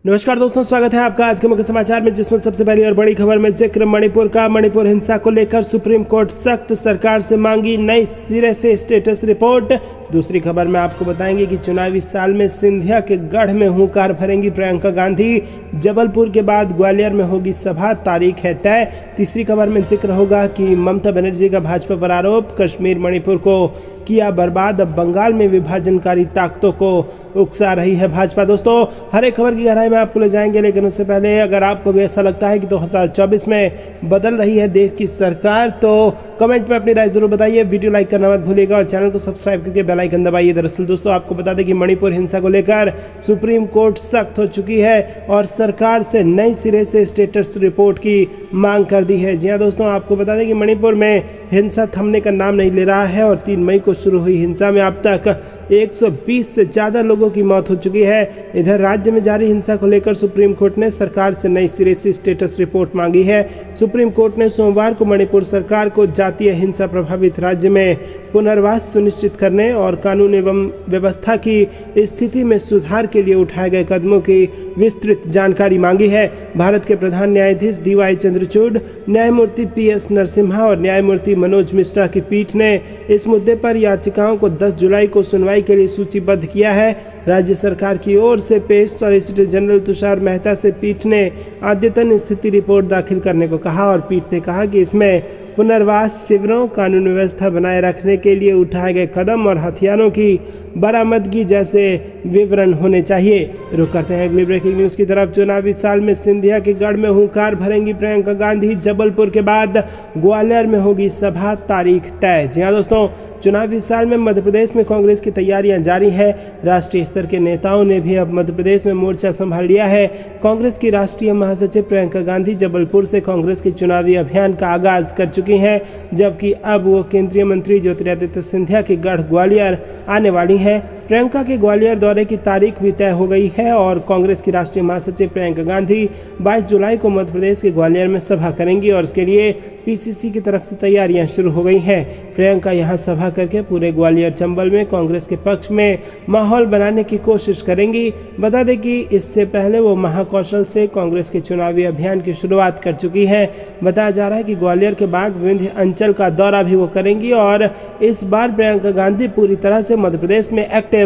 नमस्कार दोस्तों, स्वागत है आपका आज के मुख्य समाचार में, जिसमें सबसे पहली और बड़ी खबर में जिक्र मणिपुर का। मणिपुर हिंसा को लेकर सुप्रीम कोर्ट सख्त, सरकार से मांगी नई सिरे से स्टेटस रिपोर्ट। दूसरी खबर में आपको बताएंगे कि चुनावी साल में सिंधिया के गढ़ में हुंकार भरेंगी प्रियंका गांधी। जबलपुर के बाद ग्वालियर में होगी सभा, तारीख है तय। तीसरी खबर में जिक्र होगा कि ममता बनर्जी का भाजपा पर आरोप, कश्मीर मणिपुर को किया बर्बाद, अब बंगाल में विभाजनकारी ताकतों को उकसा रही है भाजपा। दोस्तों, हर एक खबर की गहराई में आपको ले जाएंगे, लेकिन उससे पहले अगर आपको भी ऐसा लगता है कि 2024 में बदल रही है देश की सरकार, तो कमेंट में अपनी राय जरूर बताइए। वीडियो लाइक करना मत भूलिएगा और चैनल को सब्सक्राइब करके बेल आइकन दबाइए। दरअसल दोस्तों, आपको बता दें कि मणिपुर हिंसा को लेकर सुप्रीम कोर्ट सख्त हो चुकी है और सरकार से नई सिरे से स्टेटस रिपोर्ट की मांग कर दी है। जी हाँ दोस्तों, आपको बता दें कि मणिपुर में हिंसा थमने का नाम नहीं ले रहा है और 3 मई को शुरू हुई हिंसा में अब तक 120 से ज़्यादा लोगों की मौत हो चुकी है। इधर राज्य में जारी हिंसा को लेकर सुप्रीम कोर्ट ने सरकार से नई सिरे से स्टेटस रिपोर्ट मांगी है। सुप्रीम कोर्ट ने सोमवार को मणिपुर सरकार को जातीय हिंसा प्रभावित राज्य में पुनर्वास सुनिश्चित करने और कानून एवं व्यवस्था की स्थिति में सुधार के लिए उठाए गए कदमों की विस्तृत जानकारी मांगी है। भारत के प्रधान न्यायाधीश DY चंद्रचूड़, न्यायमूर्ति PS नरसिम्हा और न्यायमूर्ति मनोज मिश्रा की पीठ ने इस मुद्दे पर याचिकाओं को 10 जुलाई को सुनवाई के लिए सूचीबद्ध किया है। राज्य सरकार की ओर से पेश सॉलिसिटर जनरल तुषार मेहता से पीठ ने अद्यतन स्थिति रिपोर्ट दाखिल करने को कहा और पीठ ने कहा कि इसमें पुनर्वास शिविरों, कानून व्यवस्था बनाए रखने के लिए उठाए गए कदम और हथियारों की बरामदगी जैसे विवरण होने चाहिए। रुक करते हैं अगली ब्रेकिंग न्यूज की तरफ। चुनावी साल में सिंधिया के गढ़ में हुंकार भरेंगी प्रियंका गांधी। जबलपुर के बाद ग्वालियर में होगी सभा, तारीख तय। जी हाँ दोस्तों, चुनावी साल में मध्य प्रदेश में कांग्रेस की तैयारियां जारी है। राष्ट्रीय स्तर के नेताओं ने भी अब मध्य प्रदेश में मोर्चा संभाल लिया है। कांग्रेस की राष्ट्रीय महासचिव प्रियंका गांधी जबलपुर से कांग्रेस के चुनावी अभियान का आगाज कर चुकी हैं, जबकि अब वो केंद्रीय मंत्री ज्योतिरादित्य सिंधिया के गढ़ ग्वालियर आने वाली हैं। प्रियंका के ग्वालियर दौरे की तारीख भी तय हो गई है और कांग्रेस की राष्ट्रीय महासचिव प्रियंका गांधी 22 जुलाई को मध्य प्रदेश के ग्वालियर में सभा करेंगी और इसके लिए PCC की तरफ से तैयारियां शुरू हो गई हैं। प्रियंका यहां सभा करके पूरे ग्वालियर चंबल में कांग्रेस के पक्ष में माहौल बनाने की कोशिश करेंगी। बता दें कि इससे पहले वो महाकौशल से कांग्रेस के चुनावी अभियान की शुरुआत कर चुकी है। बताया जा रहा है कि ग्वालियर के बाद विंध्य अंचल का दौरा भी वो करेंगी और इस बार प्रियंका गांधी पूरी तरह से मध्य प्रदेश में एक्टिव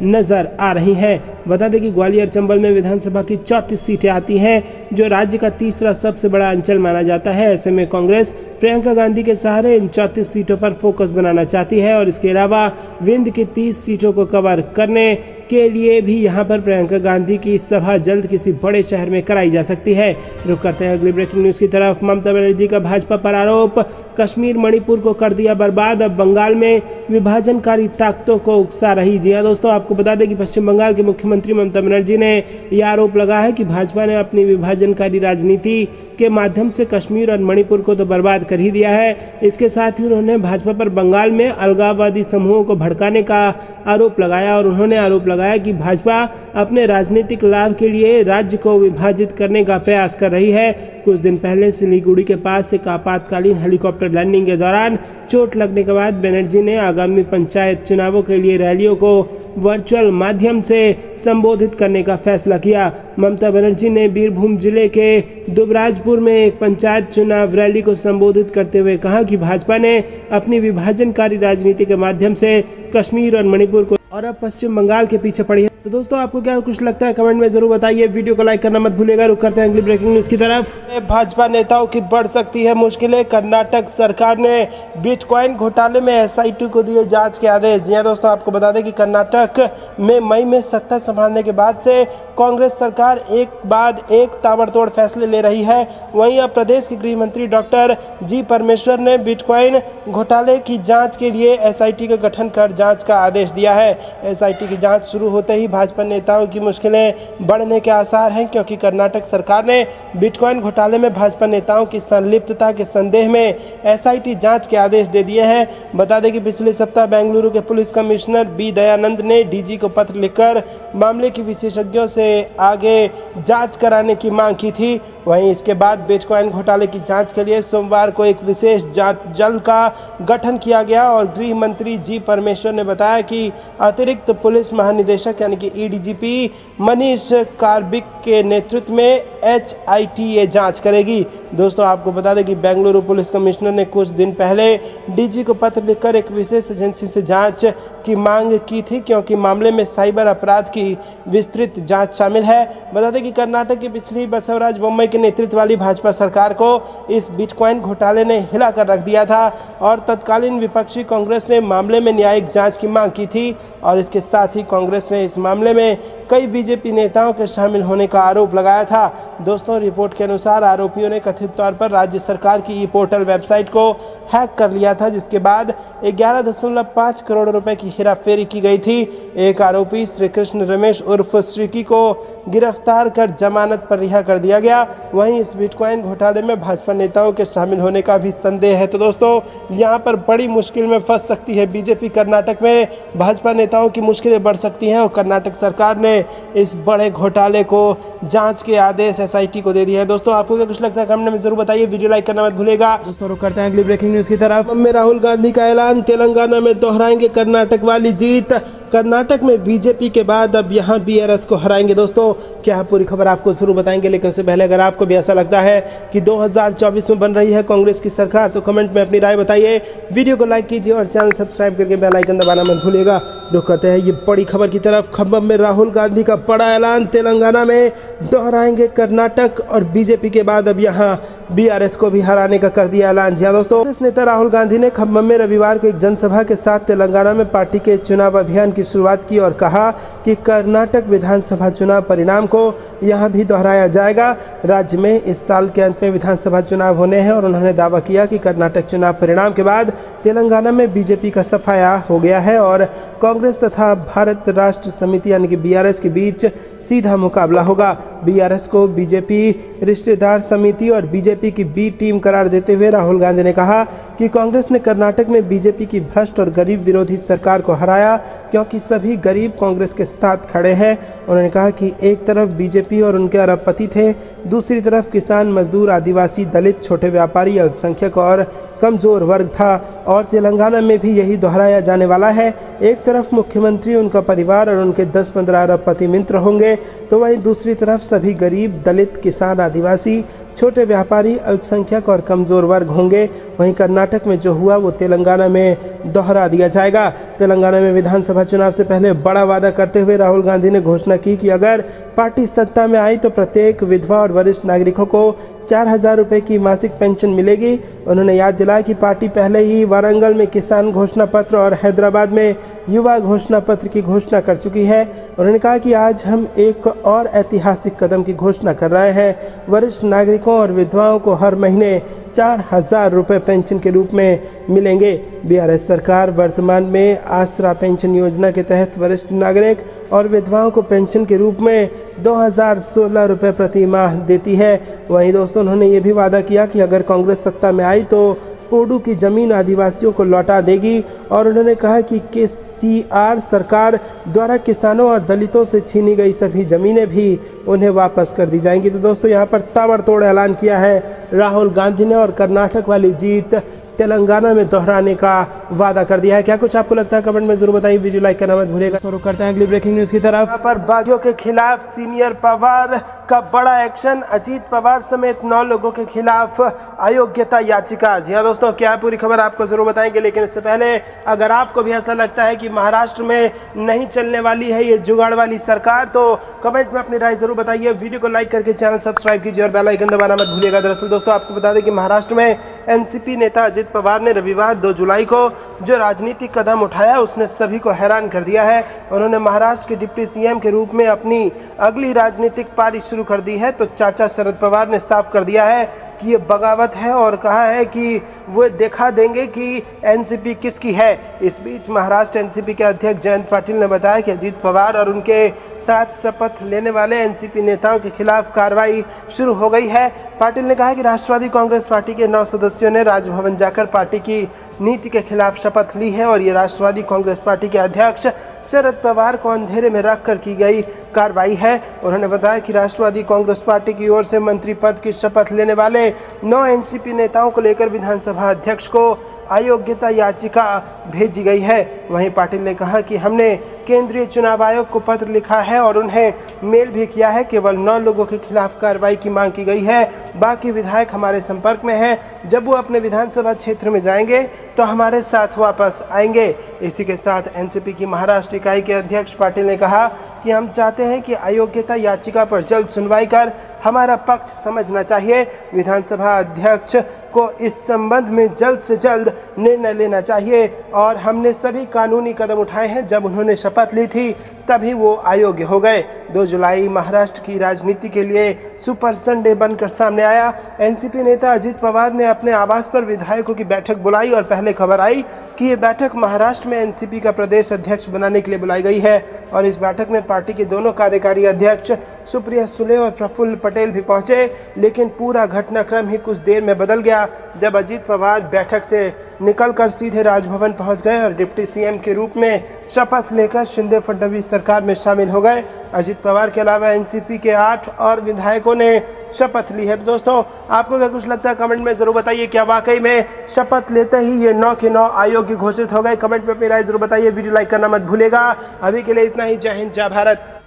नजर आ रही हैं। बता दें कि ग्वालियर चंबल में विधानसभा की 34 सीटें आती हैं, जो राज्य का तीसरा सबसे बड़ा अंचल माना जाता है। ऐसे में कांग्रेस प्रियंका गांधी के सहारे इन 34 सीटों पर फोकस बनाना चाहती है और इसके अलावा विंध्य की 30 सीटों को कवर करने के लिए भी यहां पर प्रियंका गांधी की सभा जल्द किसी बड़े शहर में कराई जा सकती है। रुक करते हैं अगली ब्रेकिंग न्यूज की तरफ। ममता बनर्जी का भाजपा पर आरोप, कश्मीर मणिपुर को कर दिया बर्बाद, अब बंगाल में विभाजनकारी ताकतों को उकसा रही। जी हाँ दोस्तों, आपको बता दें कि पश्चिम बंगाल के मुख्यमंत्री ममता बनर्जी ने यह आरोप लगाया है कि भाजपा ने अपनी विभाजनकारी राजनीति के माध्यम से कश्मीर और मणिपुर को तो बर्बाद कर ही दिया है। इसके साथ ही उन्होंने भाजपा पर बंगाल में अलगाववादी समूहों को भड़काने का आरोप लगाया और उन्होंने आरोप लगाया कि भाजपा अपने राजनीतिक लाभ के लिए राज्य को विभाजित करने का प्रयास कर रही है। कुछ दिन पहले सिलीगुड़ी के पास एक आपातकालीन हेलीकॉप्टर लैंडिंग के दौरान चोट लगने के बाद बनर्जी ने आगामी पंचायत चुनावों के लिए रैलियों को वर्चुअल माध्यम से संबोधित करने का फैसला किया। ममता बनर्जी ने बीरभूम जिले के दुबराजपुर में एक पंचायत चुनाव रैली को संबोधित करते हुए कहा कि भाजपा ने अपनी विभाजनकारी राजनीति के माध्यम से कश्मीर और मणिपुर को और अब पश्चिम बंगाल के पीछे पड़ी है। तो दोस्तों, आपको क्या कुछ लगता है कमेंट में जरूर बताइए। वीडियो को लाइक करना मत भूलिएगा। रुक करते हैं अगली ब्रेकिंग न्यूज की तरफ। भाजपा नेताओं की बढ़ सकती है मुश्किलें, कर्नाटक सरकार ने बिटकॉइन घोटाले में SIT को दिए जांच के आदेश। जी हाँ दोस्तों, आपको बता दें कि कर्नाटक में मई में सत्ता संभालने के बाद से कांग्रेस सरकार एक बाद एक ताबड़तोड़ फैसले ले रही है। वहीं अब प्रदेश के गृह मंत्री डॉक्टर G परमेश्वर ने बिटकॉइन घोटाले की जांच के लिए SIT का गठन कर जांच का आदेश दिया है। SIT की जांच शुरू होते ही भाजपा नेताओं की मुश्किलें बढ़ने के आसार हैं, क्योंकि कर्नाटक सरकार ने बिटकॉइन घोटाले में भाजपा नेताओं की संलिप्तता के संदेह में SIT जांच के आदेश दे दिए हैं। बता दें कि पिछले सप्ताह बेंगलुरु के पुलिस कमिश्नर B दयानंद ने DG को पत्र लिखकर मामले की विशेषज्ञों से आगे जांच कराने की मांग की थी। वहीं इसके बाद बिटकॉइन घोटाले की जांच के लिए सोमवार को एक विशेष जांच दल का गठन किया गया और गृह मंत्री जी परमेश्वर ने बताया कि अतिरिक्त पुलिस महानिदेशक यानी कि एडीजीपी मनीष कार्बिक के नेतृत्व में HIT जांच करेगी। दोस्तों आपको बता दें कि बेंगलुरु पुलिस कमिश्नर ने कुछ दिन पहले डीजी को पत्र लिखकर एक विशेष एजेंसी से जांच की मांग की थी, क्योंकि मामले में साइबर अपराध की विस्तृत जांच शामिल है। बता दें कि कर्नाटक की पिछली बसवराज बोम्मई के नेतृत्व वाली भाजपा सरकार को इस बिटकॉइन घोटाले ने हिला कर रख दिया था और तत्कालीन विपक्षी कांग्रेस ने मामले में न्यायिक जांच की मांग की थी और इसके साथ ही कांग्रेस ने इस मामले में कई बीजेपी नेताओं के शामिल होने का आरोप लगाया था। दोस्तों रिपोर्ट के अनुसार आरोपियों ने कथित तौर पर राज्य सरकार की ई-पोर्टल वेबसाइट को हैक कर लिया था, जिसके बाद 11.5 करोड़ रुपए की हेराफेरी की गई थी। एक आरोपी श्री कृष्ण रमेश उर्फ श्रीकी को गिरफ्तार कर जमानत पर रिहा कर दिया गया। वहीं इस बिटकॉइन घोटाले में भाजपा नेताओं के शामिल होने का भी संदेह है। तो दोस्तों यहाँ पर बड़ी मुश्किल में फंस सकती है बीजेपी। कर्नाटक में भाजपा नेताओं की मुश्किलें बढ़ सकती हैं और कर्नाटक सरकार ने इस बड़े घोटाले को जांच के आदेश SIT को दे दिए हैं। दोस्तों आपको क्या कुछ लगता है कमेंट में जरूर बताइए। वीडियो लाइक करना मत भूलिएगा। दोस्तों रुक करते हैं अगली ब्रेकिंग न्यूज की तरफ। में राहुल गांधी का ऐलान, तेलंगाना में दोहराएंगे कर्नाटक वाली जीत। कर्नाटक में बीजेपी के बाद अब यहाँ BRS को हराएंगे। दोस्तों क्या पूरी खबर आपको जरूर बताएंगे, लेकिन उससे पहले अगर आपको भी ऐसा लगता है कि 2024 में बन रही है कांग्रेस की सरकार तो कमेंट में अपनी राय बताइए। वीडियो को लाइक कीजिए और चैनल सब्सक्राइब करके बेल आइकन दबाना मत भूलिएगा। रुक करते हैं ये बड़ी खबर की तरफ। खम्बम में राहुल गांधी का बड़ा ऐलान, तेलंगाना में दोहराएंगे कर्नाटक और बीजेपी के बाद अब यहाँ BRS को भी हराने का कर दिया ऐलान। जी हाँ दोस्तों, कांग्रेस नेता राहुल गांधी ने खम्बम में रविवार को एक जनसभा के साथ तेलंगाना में पार्टी के चुनाव अभियान की शुरुआत की और कहा कि कर्नाटक विधानसभा चुनाव परिणाम को यहां भी दोहराया जाएगा। राज्य में इस साल के अंत में विधानसभा चुनाव होने हैं और उन्होंने दावा किया कि कर्नाटक चुनाव परिणाम के बाद तेलंगाना में बीजेपी का सफाया हो गया है और कांग्रेस तथा भारत राष्ट्र समिति यानी कि BRS के बीच सीधा मुकाबला होगा। BRS को बीजेपी रिश्तेदार समिति और बीजेपी की B टीम करार देते हुए राहुल गांधी ने कहा कि कांग्रेस ने कर्नाटक में बीजेपी की भ्रष्ट और गरीब विरोधी सरकार को हराया क्योंकि सभी गरीब कांग्रेस के साथ खड़े हैं। उन्होंने कहा कि एक तरफ बीजेपी और उनके अरबपति थे, दूसरी तरफ किसान, मजदूर, आदिवासी, दलित, छोटे व्यापारी, अल्पसंख्यक और कमजोर वर्ग था और तेलंगाना में भी यही दोहराया जाने वाला है। एक तरफ मुख्यमंत्री, उनका परिवार और उनके 10-15 अरबपति मित्र होंगे तो वहीं दूसरी तरफ सभी गरीब, दलित, किसान, आदिवासी, छोटे व्यापारी, अल्पसंख्यक और कमजोर वर्ग होंगे। वहीं कर्नाटक में जो हुआ वो तेलंगाना में दोहरा दिया जाएगा। तेलंगाना में विधानसभा चुनाव से पहले बड़ा वादा करते हुए राहुल गांधी ने घोषणा की कि अगर पार्टी सत्ता में आई तो प्रत्येक विधवा और वरिष्ठ नागरिकों को 4,000 रुपये की मासिक पेंशन मिलेगी। उन्होंने याद दिलाया कि पार्टी पहले ही वारंगल में किसान घोषणा पत्र और हैदराबाद में युवा घोषणा पत्र की घोषणा कर चुकी है। उन्होंने कहा कि आज हम एक और ऐतिहासिक कदम की घोषणा कर रहे हैं। वरिष्ठ नागरिकों और विधवाओं को हर महीने 4,000 रुपये पेंशन के रूप में मिलेंगे। BRS सरकार वर्तमान में आसरा पेंशन योजना के तहत वरिष्ठ नागरिक और विधवाओं को पेंशन के रूप में 2,016 रुपये प्रति माह देती है। वहीं दोस्तों उन्होंने ये भी वादा किया कि अगर कांग्रेस सत्ता में आई तो पोडू की जमीन आदिवासियों को लौटा देगी और उन्होंने कहा कि KCR सरकार द्वारा किसानों और दलितों से छीनी गई सभी जमीनें भी उन्हें वापस कर दी जाएंगी। तो दोस्तों यहाँ पर ताबड़तोड़ ऐलान किया है राहुल गांधी ने और कर्नाटक वाली जीत तेलंगाना में दोहराने का वादा कर दिया है। क्या कुछ आपको लगता है कमेंट में जरूर बताइए। वीडियो लाइक करना मत भूलिएगा। शुरू करते हैं अगली ब्रेकिंग न्यूज की तरफ। यहाँ पर बागियों के खिलाफ सीनियर पवार का बड़ा एक्शन, अजीत पवार समेत 9 लोगों के खिलाफ अयोग्यता याचिका। जी हाँ दोस्तों, क्या पूरी खबर आपको जरूर बताएंगे, लेकिन इससे पहले अगर आपको भी ऐसा लगता है कि महाराष्ट्र में नहीं चलने वाली है ये जुगाड़ वाली सरकार तो कमेंट में अपनी राय जरूर बताइए। वीडियो को लाइक करके चैनल सब्सक्राइब कीजिए और बेल आइकन दबाना मत भूलिएगा। दरअसल दोस्तों आपको बता दें कि महाराष्ट्र में NCP नेता अजीत पवार ने रविवार 2 जुलाई को जो राजनीतिक कदम उठाया उसने सभी को हैरान कर दिया है। उन्होंने महाराष्ट्र के डिप्टी CM के रूप में अपनी अगली राजनीतिक पारी शुरू कर दी है। तो चाचा शरद पवार ने साफ कर दिया है कि ये बगावत है और कहा है कि वो दिखा देंगे कि एनसीपी किसकी है। इस बीच महाराष्ट्र एनसीपी के अध्यक्ष जयंत पाटिल ने बताया कि अजीत पवार और उनके साथ शपथ लेने वाले एनसीपी नेताओं के खिलाफ कार्रवाई शुरू हो गई है। पाटिल ने कहा कि राष्ट्रवादी कांग्रेस पार्टी के 9 सदस्यों ने राजभवन जाकर पार्टी की नीति के खिलाफ शपथ ली है और ये राष्ट्रवादी कांग्रेस पार्टी के अध्यक्ष शरद पवार को अंधेरे में रखकर की गई कार्रवाई है। उन्होंने बताया कि राष्ट्रवादी कांग्रेस पार्टी की ओर से मंत्री पद की शपथ लेने वाले 9 एनसीपी नेताओं को लेकर विधानसभा अध्यक्ष को अयोग्यता याचिका भेजी गई है। वहीं पाटिल ने कहा कि हमने केंद्रीय चुनाव आयोग को पत्र लिखा है और उन्हें मेल भी किया है। केवल 9 लोगों के खिलाफ कार्रवाई की मांग की गई है, बाकी विधायक हमारे संपर्क में हैं। जब वो अपने विधानसभा क्षेत्र में जाएंगे तो हमारे साथ वापस आएंगे। इसी के साथ एनसीपी की महाराष्ट्र इकाई के अध्यक्ष पाटिल ने कहा कि हम चाहते हैं कि अयोग्यता याचिका पर जल्द सुनवाई कर हमारा पक्ष समझना चाहिए। विधानसभा अध्यक्ष को इस संबंध में जल्द से जल्द निर्णय लेना चाहिए और हमने सभी कानूनी कदम उठाए हैं। जब उन्होंने शपथ ली थी तभी वो अयोग्य हो गए। 2 जुलाई महाराष्ट्र की राजनीति के लिए सुपर संडे बनकर सामने आया। एनसीपी नेता अजीत पवार ने अपने आवास पर विधायकों की बैठक बुलाई और पहले खबर आई कि ये बैठक महाराष्ट्र में एनसीपी का प्रदेश अध्यक्ष बनाने के लिए बुलाई गई है और इस बैठक में पार्टी के दोनों कार्यकारी अध्यक्ष सुप्रिया सुले और प्रफुल्ल पटेल भी पहुंचे। लेकिन पूरा घटनाक्रम ही कुछ देर में बदल गया जब अजीत पवार बैठक से निकलकर सीधे राजभवन पहुंच गए और डिप्टी सीएम के रूप में शपथ लेकर शिंदे फडणवीस सरकार में शामिल हो गए। अजीत पवार के अलावा एनसीपी के 8 और विधायकों ने शपथ ली है। तो दोस्तों, आपको क्या कुछ लगता है कमेंट में जरूर बताइए। क्या वाकई में शपथ लेते ही ये 9 के 9 अयोग्य घोषित हो गए? कमेंट में अपनी राय जरूर बताइए। वीडियो लाइक करना मत भूलेगा। अभी के लिए इतना ही। जय हिंद, जय भारत।